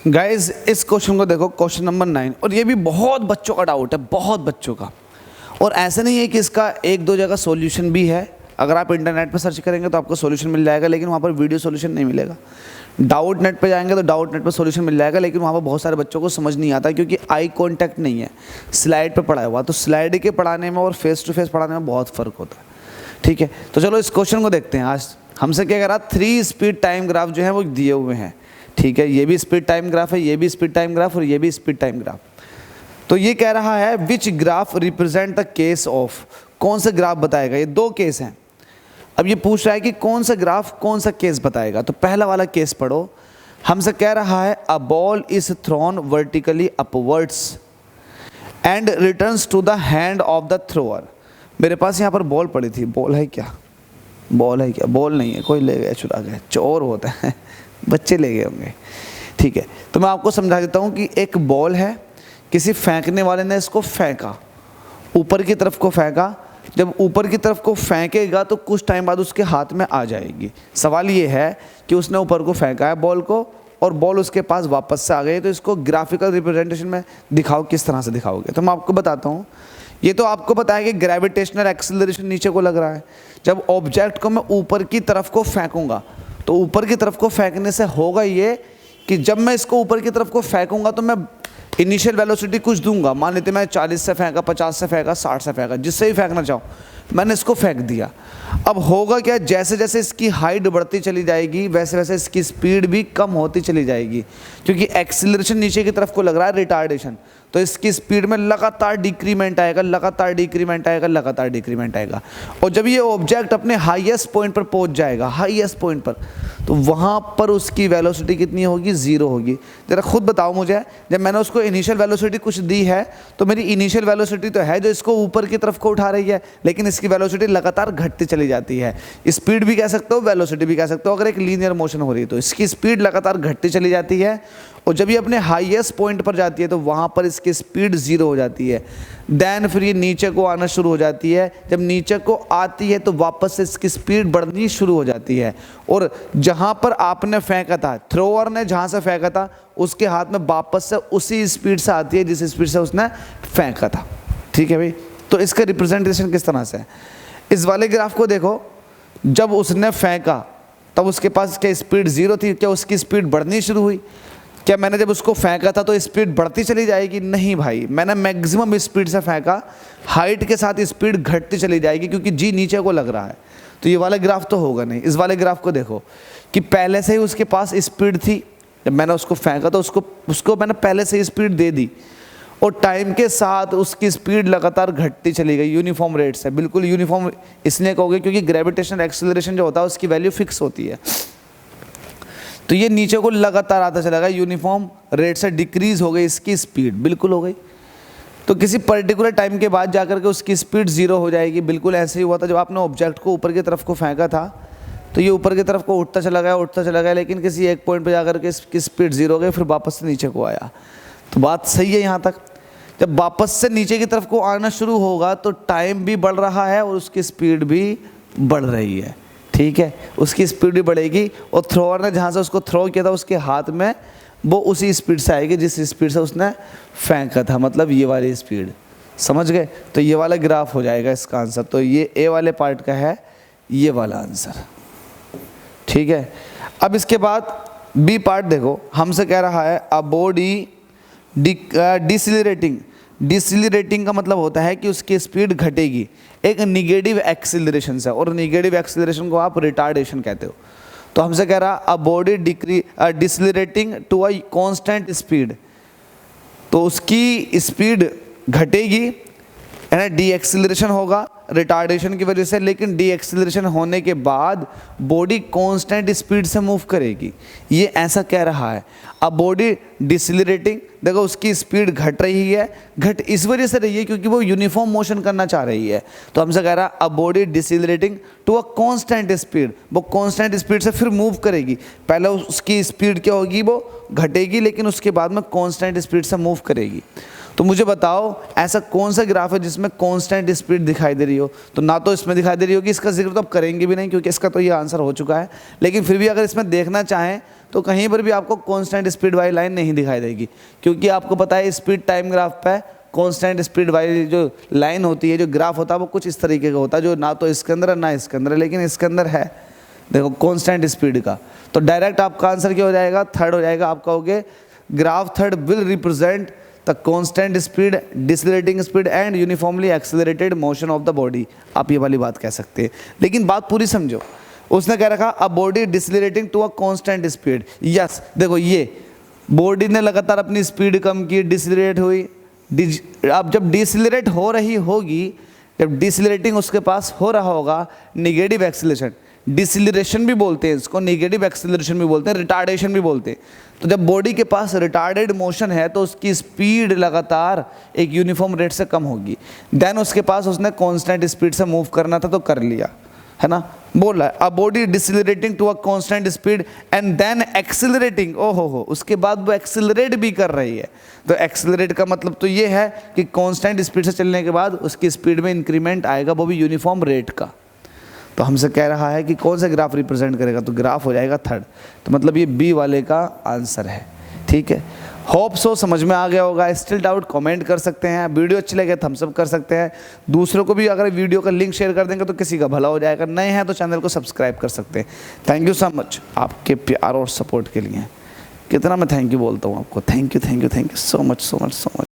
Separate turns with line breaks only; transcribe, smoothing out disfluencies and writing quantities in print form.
Guys इस question को देखो, क्वेश्चन नंबर 9, और ये भी बहुत बच्चों का डाउट है, बहुत बच्चों का। और ऐसा नहीं है कि इसका एक दो जगह सॉल्यूशन भी है। अगर आप इंटरनेट पर सर्च करेंगे तो आपको सॉल्यूशन मिल जाएगा, लेकिन वहाँ पर वीडियो सॉल्यूशन नहीं मिलेगा। डाउट नेट पे जाएंगे तो डाउट नेट पर सॉल्यूशन मिल जाएगा, लेकिन वहाँ पर बहुत सारे बच्चों को समझ नहीं आता, क्योंकि आई कांटेक्ट नहीं है, स्लाइड पे पढ़ाया हुआ। तो स्लाइड के पढ़ाने में और फेस टू फेस पढ़ाने में बहुत फ़र्क होता है। ठीक है, तो चलो इस क्वेश्चन को देखते हैं। आज हमसे क्या कह रहा, 3 स्पीड टाइम ग्राफ जो है वो दिए हुए हैं। ठीक है, ये भी स्पीड टाइम ग्राफ है, ये भी स्पीड टाइम ग्राफ, और ये भी स्पीड टाइम ग्राफ। तो ये कह रहा है which graph represent the case of, कौन सा ग्राफ बताएगा। ये 2 केस हैं। अब ये पूछ रहा है कि कौन सा ग्राफ कौन सा केस बताएगा। तो पहला वाला केस पढ़ो। हमसे कह रहा है a ball is thrown vertically upwards and returns to the hand of the thrower. मेरे पास यहाँ पर बॉल पड़ी थी। बॉल है क्या? बॉल है क्या? बॉल नहीं है, कोई ले गया, चुरा गया, चोर होता है, बच्चे ले गए होंगे। ठीक है, तो मैं आपको समझा देता हूँ कि एक बॉल है, किसी फेंकने वाले ने इसको फेंका, ऊपर की तरफ को फेंका। जब ऊपर की तरफ को फेंकेगा तो कुछ टाइम बाद उसके हाथ में आ जाएगी। सवाल ये है कि उसने ऊपर को फेंका है बॉल को, और बॉल उसके पास वापस से आ गई। तो इसको ग्राफिकल रिप्रेजेंटेशन में दिखाओ, किस तरह से दिखाओगे। तो मैं आपको बताता हूँ। ये तो आपको पता है कि ग्रेविटेशनल एक्सेलरेशन नीचे को लग रहा है। जब ऑब्जेक्ट को मैं ऊपर की तरफ को फेंकूंगा, तो ऊपर की तरफ को फेंकने से होगा ये कि जब मैं इसको ऊपर की तरफ को फेंकूंगा तो मैं इनिशियल वेलोसिटी कुछ दूंगा। मान लेते मैं 40 से फेंका, 50 से फेंका, 60 से फेंका, जिससे ही फेंकना चाहूँ, मैंने इसको फेंक दिया। अब होगा क्या, जैसे जैसे इसकी हाइट बढ़ती चली जाएगी वैसे वैसे इसकी स्पीड भी कम होती चली जाएगी, क्योंकि एक्सीलरेशन नीचे की तरफ को लग रहा है, रिटार्डेशन। तो इसकी स्पीड में लगातार डिक्रीमेंट आएगा, लगातार डिक्रीमेंट आएगा, लगातार डिक्रीमेंट आएगा। और जब ये ऑब्जेक्ट अपने हाईएस्ट पॉइंट पर पहुंच जाएगा, हाईएस्ट पॉइंट पर, तो वहाँ पर उसकी वेलोसिटी कितनी होगी? 0 होगी। जरा खुद बताओ मुझे, जब मैंने उसको इनिशियल वेलोसिटी कुछ दी है, तो मेरी इनिशियल वेलोसिटी तो है जो इसको ऊपर की तरफ को उठा रही है, लेकिन इसकी वेलोसिटी लगातार घटती चली जाती है। स्पीड भी कह सकते हो, वेलोसिटी भी कह सकते हो। अगर एक लीनियर मोशन हो रही है तो इसकी स्पीड लगातार घटती चली जाती है, और जब ये अपने हाईएस्ट पॉइंट पर जाती है तो वहाँ पर इसकी स्पीड 0 हो जाती है। देन फिर ये नीचे को आना शुरू हो जाती है। जब नीचे को आती है तो वापस से इसकी स्पीड बढ़नी शुरू हो जाती है, और जहाँ पर आपने फेंका था, थ्रोअर ने जहाँ से फेंका था, उसके हाथ में वापस से उसी स्पीड से आती है जिस स्पीड से उसने फेंका था। ठीक है भाई, तो इसका रिप्रेजेंटेशन किस तरह से है? इस वाले ग्राफ को देखो, जब उसने फेंका तब उसके पास क्या स्पीड 0 थी? क्या उसकी स्पीड बढ़नी शुरू हुई? क्या मैंने जब उसको फेंका था तो स्पीड बढ़ती चली जाएगी? नहीं भाई, मैंने मैक्सिमम स्पीड से फेंका, हाइट के साथ स्पीड घटती चली जाएगी, क्योंकि जी नीचे को लग रहा है। तो ये वाला ग्राफ तो होगा नहीं। इस वाले ग्राफ को देखो कि पहले से ही उसके पास स्पीड थी, जब मैंने उसको फेंका तो उसको मैंने पहले से ही स्पीड दे दी, और टाइम के साथ उसकी स्पीड लगातार घटती चली गई यूनिफॉर्म रेट से। बिल्कुल यूनिफॉर्म इसलिए कहोगे क्योंकि ग्रेविटेशनल एक्सेलरेशन जो होता है उसकी वैल्यू फिक्स होती है। तो ये नीचे को लगातार आता चला गया, यूनिफॉर्म रेट से डिक्रीज हो गई इसकी स्पीड, बिल्कुल हो गई। तो किसी पर्टिकुलर टाइम के बाद जाकर के उसकी स्पीड 0 हो जाएगी। बिल्कुल ऐसे ही हुआ था जब आपने ऑब्जेक्ट को ऊपर की तरफ को फेंका था, तो ये ऊपर की तरफ को उठता चला गया, लेकिन किसी एक पॉइंट पर जाकर के इसकी स्पीड 0 हो गई, फिर वापस से नीचे को आया। तो बात सही है यहाँ तक। जब वापस से नीचे की तरफ को आना शुरू होगा तो टाइम भी बढ़ रहा है और उसकी स्पीड भी बढ़ रही है। ठीक है, उसकी स्पीड भी बढ़ेगी, और थ्रोअर ने जहाँ से उसको थ्रो किया था उसके हाथ में वो उसी स्पीड से आएगी जिस स्पीड से उसने फेंका था, मतलब ये वाली स्पीड। समझ गए? तो ये वाला ग्राफ हो जाएगा इसका आंसर। तो ये ए वाले पार्ट का है ये वाला आंसर। ठीक है, अब इसके बाद बी पार्ट देखो। हमसे कह रहा है अ बॉडी डिसिलरेटिंग। डिसिलरेटिंग का मतलब होता है कि उसकी स्पीड घटेगी एक निगेटिव एक्सीलरेशन से, और निगेटिव एक्सीलरेशन को आप रिटार्डेशन कहते हो। तो हमसे कह रहा a body decelerating to a constant speed, तो उसकी स्पीड घटेगी, है ना, डी एक्सीलरेशन होगा रिटार्डेशन की वजह से, लेकिन डी एक्सीलरेशन होने के बाद बॉडी कांस्टेंट स्पीड से मूव करेगी। ये ऐसा कह रहा है अब बॉडी डिसिलरेटिंग। देखो उसकी स्पीड घट रही है, घट इस वजह से रही है क्योंकि वो यूनिफॉर्म मोशन करना चाह रही है। तो हमसे कह रहा है अब body decelerating to a constant speed, वो कांस्टेंट स्पीड से फिर मूव करेगी। पहले उसकी स्पीड क्या होगी, वो घटेगी, लेकिन उसके बाद में कांस्टेंट स्पीड से मूव करेगी। तो मुझे बताओ ऐसा कौन सा ग्राफ है जिसमें कांस्टेंट स्पीड दिखाई दे रही हो? तो ना तो इसमें दिखाई दे रही होगी, इसका जिक्र तो अब करेंगे भी नहीं क्योंकि इसका तो ये आंसर हो चुका है, लेकिन फिर भी अगर इसमें देखना चाहें तो कहीं पर भी आपको कांस्टेंट स्पीड वाली लाइन नहीं दिखाई देगी, क्योंकि आपको पता है स्पीड टाइम ग्राफ पे कांस्टेंट स्पीड वाली जो लाइन होती है, जो ग्राफ होता है वो कुछ इस तरीके का होता है, जो ना तो इसके अंदर है ना इसके अंदर है, लेकिन इसके अंदर है देखो कांस्टेंट स्पीड का। तो डायरेक्ट आपका आंसर क्या हो जाएगा, थर्ड हो जाएगा। आप कहोगे graph third will represent the constant speed, decelerating speed and uniformly accelerated motion of the body. आप ये वाली बात कह सकते हैं, लेकिन बात पूरी समझो। उसने कह रखा a body decelerating to a constant speed. Yes, देखो ये बॉडी ने लगातार अपनी स्पीड कम की, डिसलेरेट हुई। अब जब डिसलेरेट हो रही होगी, जब डिसलेरेटिंग उसके पास हो रहा होगा, निगेटिव एक्सेलरेशन, डिसलेरेशन भी बोलते हैं इसको, निगेटिव एक्सेलरेशन भी बोलते हैं, रिटार्डेशन भी बोलते हैं। तो जब बॉडी के पास रिटार्डेड मोशन है तो उसकी स्पीड लगातार एक यूनिफॉर्म रेट से कम होगी। देन उसके पास उसने कांस्टेंट स्पीड से मूव करना था तो कर लिया, है ना। बोल रहा है a body decelerating to a constant speed and then accelerating, हो उसके बाद वो एक्सेलरेट भी कर रही है। तो एक्सेलरेट का मतलब तो ये है कि कांस्टेंट स्पीड से चलने के बाद उसकी स्पीड में इंक्रीमेंट आएगा, वो भी यूनिफॉर्म रेट का। तो हमसे कह रहा है कि कौन सा ग्राफ रिप्रेजेंट करेगा, तो ग्राफ हो जाएगा थर्ड। तो मतलब ये बी वाले का आंसर है, ठीक है। होप सो समझ में आ गया होगा। स्टिल डाउट कमेंट कर सकते हैं, वीडियो अच्छी लगे थम्स अप कर सकते हैं। दूसरों को भी अगर वीडियो का लिंक शेयर कर देंगे तो किसी का भला हो जाएगा। नए हैं तो चैनल को सब्सक्राइब कर सकते हैं। थैंक यू सो मच आपके प्यार और सपोर्ट के लिए। कितना मैं थैंक यू बोलता हूँ आपको, थैंक यू सो मच।